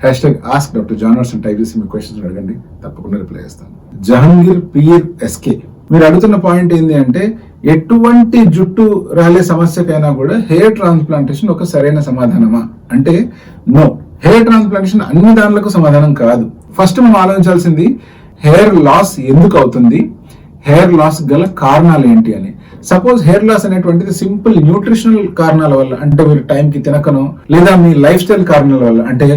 #AskDrJohnWatson type చేసి మీ questions అడగండి, తప్పకుండా రిప్లై చేస్తాను. జహంగీర్ పీర్ ఎస్కే, మీరు అడుగుతున్న పాయింట్ ఏంటి అంటే ఎటువంటి జుట్టు రాలే సమస్యకైనా కూడా హెయిర్ ట్రాన్స్ప్లాంటేషన్ ఒక సరైన సమాధానమా అంటే నో. హెయిర్ ట్రాన్స్ప్లాంటేషన్ అన్ని దానిలకు సమాధానం కాదు. ఫస్ట్ మనం ఆలోచించాల్సింది హెయిర్ లాస్ ఎందుకు అవుతుంది, హెయిర్ లాస్ గల కారణాలు ఏంటి అని. సపోజ్ హెయిర్ లాస్ అనేటువంటిది సింపుల్ న్యూట్రిషనల్ కారణాల వల్ల, అంటే మీరు టైంకి తినకను, లేదా మీ లైఫ్ స్టైల్ కారణాల వల్ల, అంటే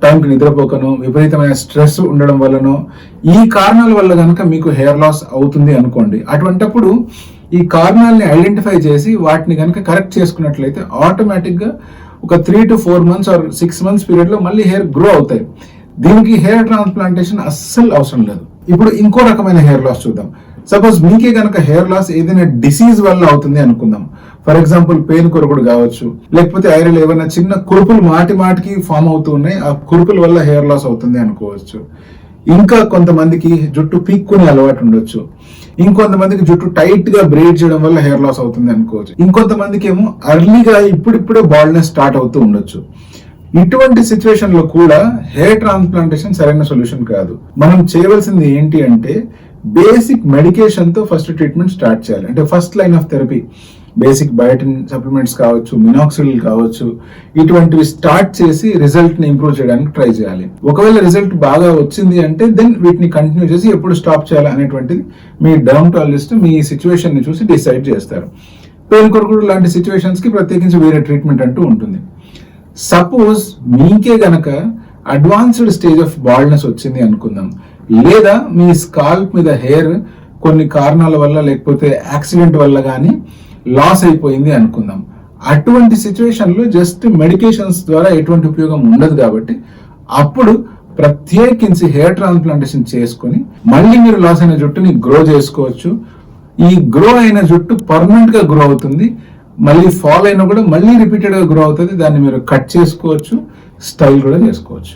టైంకి నిద్రపోకను, విపరీతమైన స్ట్రెస్ ఉండడం వల్లనో, ఈ కారణాల వల్ల కనుక మీకు హెయిర్ లాస్ అవుతుంది అనుకోండి. అటువంటప్పుడు ఈ కారణాలని ఐడెంటిఫై చేసి వాటిని కనుక కరెక్ట్ చేసుకున్నట్లయితే ఆటోమేటిక్గా ఒక 3 to 4 months ఆర్ 6 months పీరియడ్లో మళ్ళీ హెయిర్ గ్రో అవుతాయి. దీనికి హెయిర్ ట్రాన్స్ప్లాంటేషన్ అస్సలు అవసరం లేదు. ఇప్పుడు ఇంకో రకమైన హెయిర్ లాస్ చూద్దాం. సపోజ్ మీకే కనుక హెయిర్ లాస్ ఏదైనా డిసీజ్ వల్ల అవుతుంది అనుకుందాం. ఫర్ ఎగ్జాంపుల్ పెయిన్ కొరకుడు కావచ్చు, లేకపోతే ఐరల్ ఏమైనా చిన్న కురుపులు మాటికి ఫామ్ అవుతూ ఉన్నాయి, ఆ కురుపుల వల్ల హెయిర్ లాస్ అవుతుంది అనుకోవచ్చు. ఇంకా కొంతమందికి జుట్టు పీక్కునే అలవాటు ఉండొచ్చు, ఇంకొంతమందికి జుట్టు టైట్ గా బ్రేడ్ చేయడం వల్ల హెయిర్ లాస్ అవుతుంది అనుకోవచ్చు, ఇంకొంతమందికి ఏమో అర్లీగా ఇప్పుడిప్పుడే బాల్డ్నెస్ స్టార్ట్ అవుతూ ఉండొచ్చు. ఇటువంటి సిచ్యువేషన్ లో కూడా హెయిర్ ట్రాన్స్ప్లాంటేషన్ సరైన సొల్యూషన్ కాదు. మనం చేయవలసింది ఏంటి అంటే బేసిక్ మెడికేషన్ తో ఫస్ట్ ట్రీట్మెంట్ స్టార్ట్ చేయాలి. అంటే first line of therapy basic biotin supplements కావచ్చు, మినాక్సిడిల్ కావచ్చు, ఇటువంటివి స్టార్ట్ చేసి రిజల్ట్ ని ఇంప్రూవ్ చేయడానికి ట్రై చేయాలి. ఒకవేళ రిజల్ట్ బాగా వచ్చింది అంటే దెన్ వీటిని కంటిన్యూ చేసి ఎప్పుడు స్టాప్ చేయాలి అనేటువంటిది మీ డర్మటాలజిస్ట్ మీ సిచ్యువేషన్ ని చూసి డిసైడ్ చేస్తారు. పెయిన్ కొరకుడు లాంటి సిచ్యువేషన్స్ కి ప్రత్యేకించి వేరే ట్రీట్మెంట్ అంటూ ఉంటుంది. సపోజ్ మీకే గనక అడ్వాన్స్డ్ స్టేజ్ ఆఫ్ బాల్డ్నెస్ వచ్చింది అనుకుందాం, లేదా మీ స్కాల్ప్ మీద హెయిర్ కొన్ని కారణాల వల్ల లేకపోతే యాక్సిడెంట్ వల్ల కానీ లాస్ అయిపోయింది అనుకుందాం. అటువంటి సిచ్యువేషన్ లో జస్ట్ మెడికేషన్స్ ద్వారా ఎటువంటి ఉపయోగం ఉండదు. కాబట్టి అప్పుడు ప్రత్యేకించి హెయిర్ ట్రాన్స్ప్లాంటేషన్ చేసుకుని మళ్ళీ మీరు లాస్ అయిన జుట్టుని గ్రో చేసుకోవచ్చు. ఈ గ్రో అయిన జుట్టు పర్మనెంట్ గా గ్రో అవుతుంది. మళ్ళీ ఫాల్ అయినా కూడా మళ్ళీ రిపీటెడ్ గా గ్రో అవుతుంది. దాన్ని మీరు కట్ చేసుకోవచ్చు, స్టైల్ కూడా చేసుకోవచ్చు.